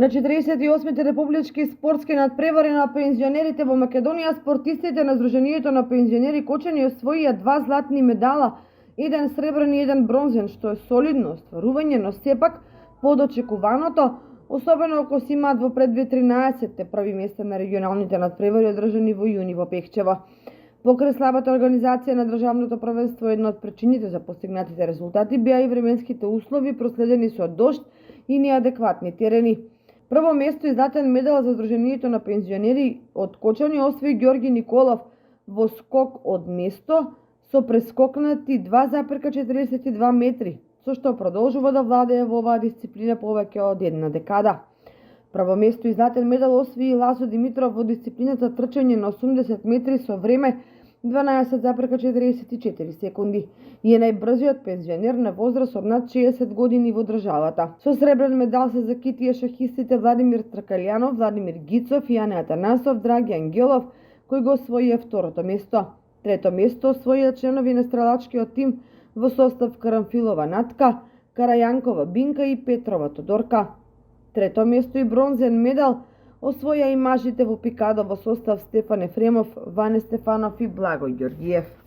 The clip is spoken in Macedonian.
На 48-ти републички спортски надпревари на пензионерите во Македонија, спортистите на Сдруженијето на пензионери Кочани освоија 2 златни медала, 1 сребрен и 1 бронзен, што е солидно остварување, но сепак под очекуваното, особено ако се имаат во предвид 13-те први места на регионалните надпревари одржани во јуни во Пехчево. Покрај слабата организација на државното првенство, една од причините за постигнатите резултати беа и временските услови проследени со дожд и неадекватни терени. Прво место и златен медал за Сдруженијето на пензионери од Кочани освои Ѓорги Николов во скок од место со прескокнати 2,42 метри, со што продолжува да владее во оваа дисциплина повеќе од една декада. Прво место и златен медал освои Ласо Димитров во дисциплината трчање на 80 метри со време 12,44 секунди и е најбрзиот пензионер на возраст од над 60 години во државата. Со сребрен медал се закитија шахистите Владимир Тркалјанов, Владимир Гицов и Ане Атанасов, Драги Ангелов, кои го освоија второто место. Трето место освоија членови на стрелачкиот тим во состав Карамфилова Натка, Карајанкова Бинка и Петрова Тодорка. Трето место и бронзен медал освоја и мажите во пикадо во состав Стефан Ефремов, Ване Стефанов и Благој Ѓоргиев.